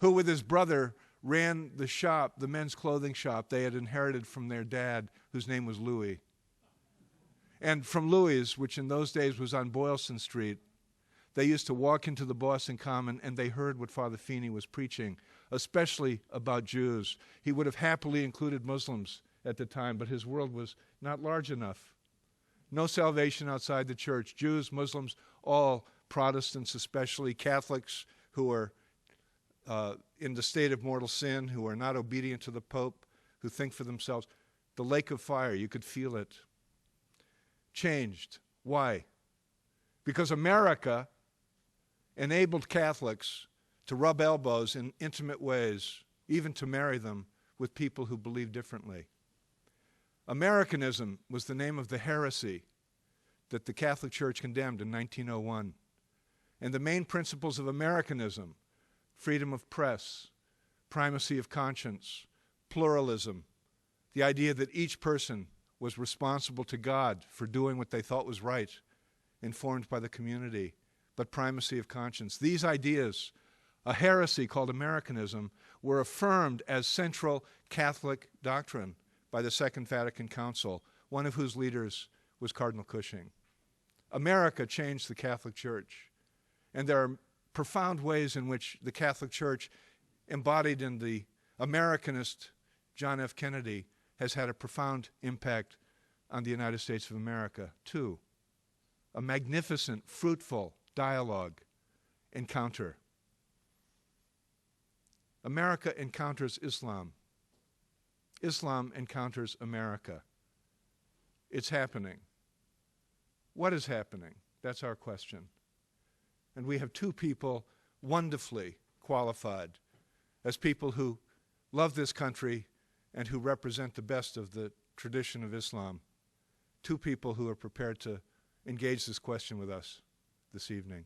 who with his brother ran the shop, the men's clothing shop they had inherited from their dad, whose name was Louis. And from Louis', which in those days was on Boylston Street, they used to walk into the Boston Common and they heard what Father Feeney was preaching, especially about Jews. He would have happily included Muslims at the time, but his world was not large enough. No salvation outside the church. Jews, Muslims, all Protestants, especially Catholics who are in the state of mortal sin, who are not obedient to the Pope, who think for themselves. The lake of fire, you could feel it. Changed. Why? Because America enabled Catholics to rub elbows in intimate ways, even to marry them with people who believe differently. Americanism was the name of the heresy that the Catholic Church condemned in 1901. And the main principles of Americanism, freedom of press, primacy of conscience, pluralism, the idea that each person was responsible to God for doing what they thought was right, informed by the community, but primacy of conscience. These ideas, a heresy called Americanism, were affirmed as central Catholic doctrine by the Second Vatican Council, one of whose leaders was Cardinal Cushing. America changed the Catholic Church, and there are profound ways in which the Catholic Church, embodied in the Americanist John F. Kennedy, has had a profound impact on the United States of America. Two, a magnificent, fruitful dialogue encounter. America encounters Islam. Islam encounters America. It's happening. What is happening? That's our question. And we have two people wonderfully qualified as people who love this country and who represent the best of the tradition of Islam. Two people who are prepared to engage this question with us this evening.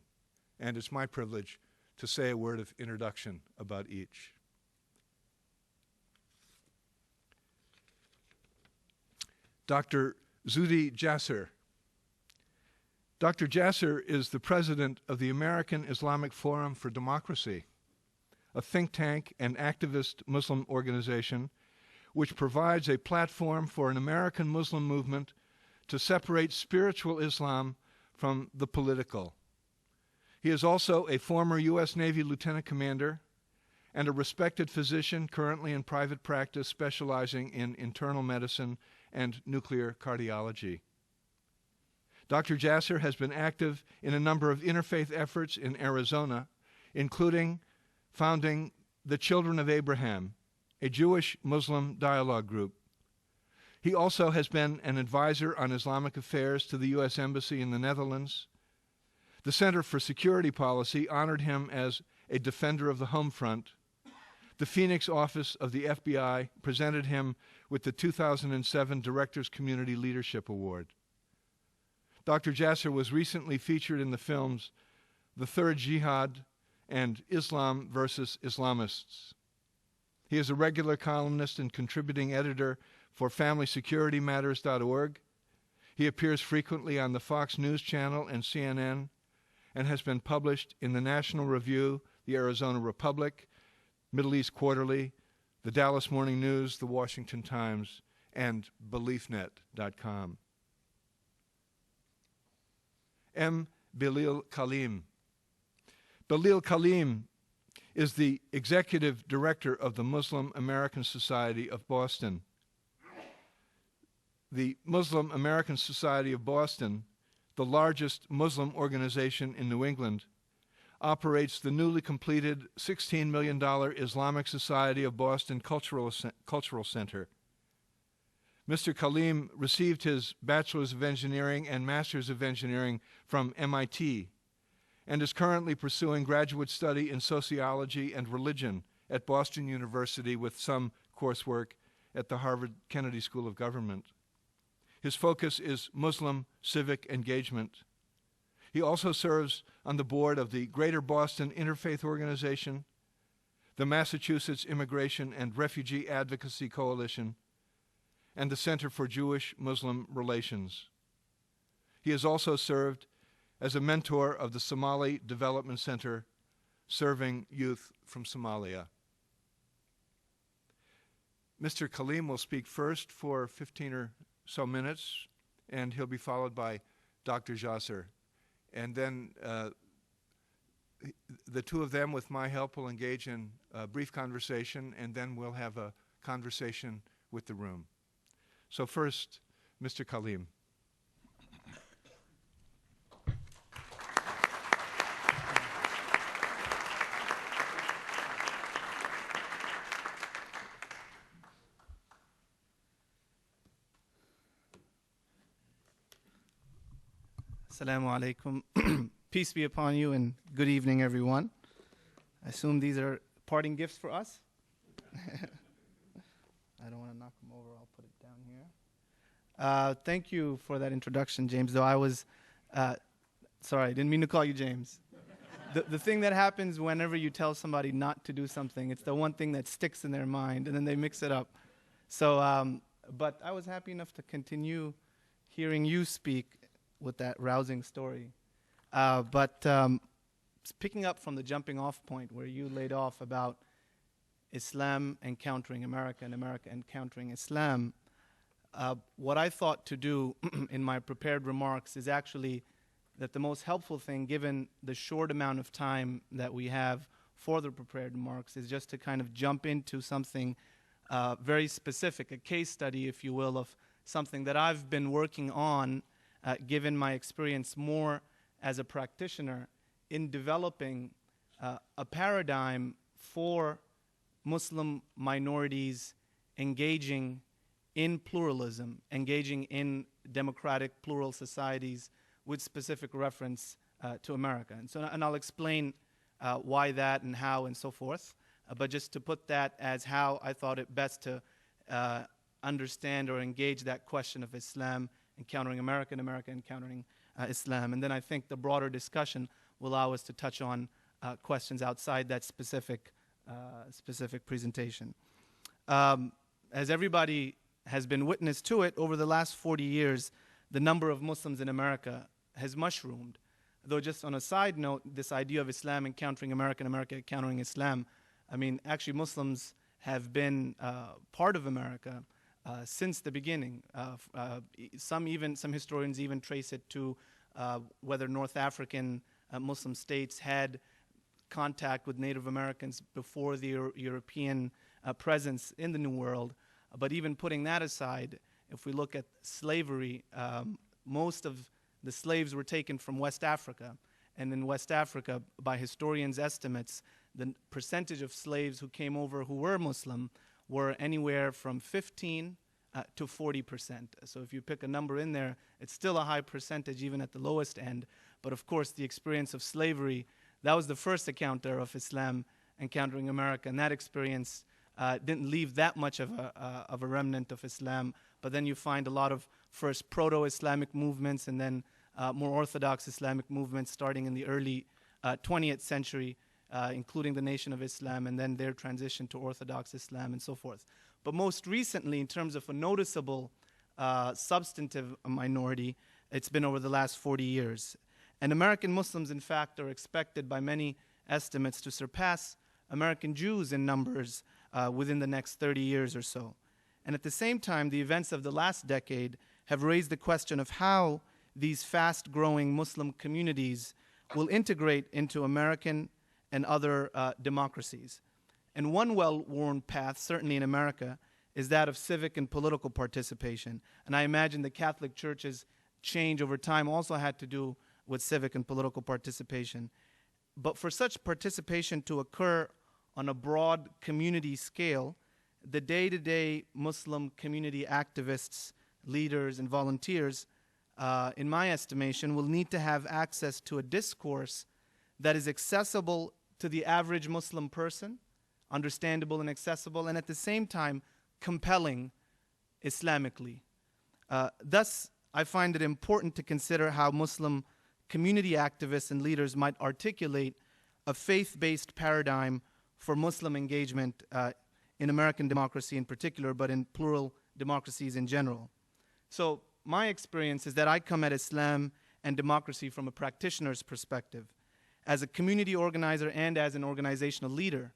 And it's my privilege to say a word of introduction about each. Dr. Zuhdi Jasser. Dr. Jasser is the president of the American Islamic Forum for Democracy, a think tank and activist Muslim organization which provides a platform for an American Muslim movement to separate spiritual Islam from the political. He is also a former U.S. Navy lieutenant commander and a respected physician currently in private practice specializing in internal medicine and nuclear cardiology. Dr. Jasser has been active in a number of interfaith efforts in Arizona, including founding the Children of Abraham, a Jewish-Muslim dialogue group. He also has been an advisor on Islamic affairs to the U.S. Embassy in the Netherlands. The Center for Security Policy honored him as a defender of the home front. The Phoenix office of the FBI presented him with the 2007 Directors Community Leadership Award. Dr. Jasser was recently featured in the films The Third Jihad and Islam versus Islamists. He is a regular columnist and contributing editor for FamilySecurityMatters.org. He appears frequently on the Fox News Channel and CNN and has been published in the National Review, the Arizona Republic, Middle East Quarterly, the Dallas Morning News, the Washington Times, and BeliefNet.com. M. Bilal Kaleem. Bilal Kaleem is the executive director of the Muslim American Society of Boston. The Muslim American Society of Boston, the largest Muslim organization in New England, operates the newly completed $16 million Islamic Society of Boston Cultural Center. Mr. Kaleem received his Bachelor's of Engineering and Master's of Engineering from MIT and is currently pursuing graduate study in sociology and religion at Boston University with some coursework at the Harvard Kennedy School of Government. His focus is Muslim civic engagement. He also serves on the board of the Greater Boston Interfaith Organization, the Massachusetts Immigration and Refugee Advocacy Coalition, and the Center for Jewish-Muslim Relations. He has also served as a mentor of the Somali Development Center, serving youth from Somalia. Mr. Kaleem will speak first for 15 or so minutes, and he'll be followed by Dr. Jasser. And then the two of them, with my help, will engage in a brief conversation, and then we'll have a conversation with the room. So first, Mr. Kaleem. Assalamu alaikum. Peace be upon you and good evening, everyone. I assume these are parting gifts for us. I don't want to knock them over. I'll put it down here. Thank you for that introduction, James, though I was, sorry, I didn't mean to call you James. The thing that happens whenever you tell somebody not to do something, it's the one thing that sticks in their mind, and then they mix it up. So, but I was happy enough to continue hearing you speak with that rousing story. But picking up from the jumping off point where you laid off about Islam encountering America and America encountering Islam, what I thought to do in my prepared remarks is actually that the most helpful thing, given the short amount of time that we have for the prepared remarks, is just to kind of jump into something very specific, a case study, if you will, of something that I've been working on given my experience more as a practitioner in developing a paradigm for Muslim minorities engaging in pluralism, engaging in democratic plural societies with specific reference to America. And I'll explain why that and how and so forth, but just to put that as how I thought it best to understand or engage that question of Islam encountering America and America encountering Islam. And then I think the broader discussion will allow us to touch on questions outside that specific presentation. As everybody has been witness to it, over the last 40 years, the number of Muslims in America has mushroomed. Though just on a side note, this idea of Islam encountering America and America encountering Islam, I mean, actually Muslims have been part of America since the beginning. Some historians even trace it to whether North African Muslim states had contact with Native Americans before the European presence in the New World. But even putting that aside, if we look at slavery, most of the slaves were taken from West Africa. And in West Africa, by historians' estimates, the percentage of slaves who came over who were Muslim were anywhere from 15 to 40%. So if you pick a number in there, it's still a high percentage, even at the lowest end. But of course, the experience of slavery, that was the first encounter of Islam encountering America. And that experience didn't leave that much of a remnant of Islam. But then you find a lot of first proto-Islamic movements and then more orthodox Islamic movements starting in the early 20th century, including the Nation of Islam, and then their transition to Orthodox Islam and so forth. But most recently, in terms of a noticeable substantive minority, it's been over the last 40 years. And American Muslims, in fact, are expected by many estimates to surpass American Jews in numbers within the next 30 years or so. And at the same time, the events of the last decade have raised the question of how these fast-growing Muslim communities will integrate into American and other democracies. And one well-worn path, certainly in America, is that of civic and political participation. And I imagine the Catholic Church's change over time also had to do with civic and political participation. But for such participation to occur on a broad community scale, the day-to-day Muslim community activists, leaders, and volunteers, in my estimation, will need to have access to a discourse that is accessible to the average Muslim person, understandable and accessible, and at the same time compelling Islamically. Thus, I find it important to consider how Muslim community activists and leaders might articulate a faith-based paradigm for Muslim engagement in American democracy in particular, but in plural democracies in general. So my experience is that I come at Islam and democracy from a practitioner's perspective. as a community organizer and as an organizational leader,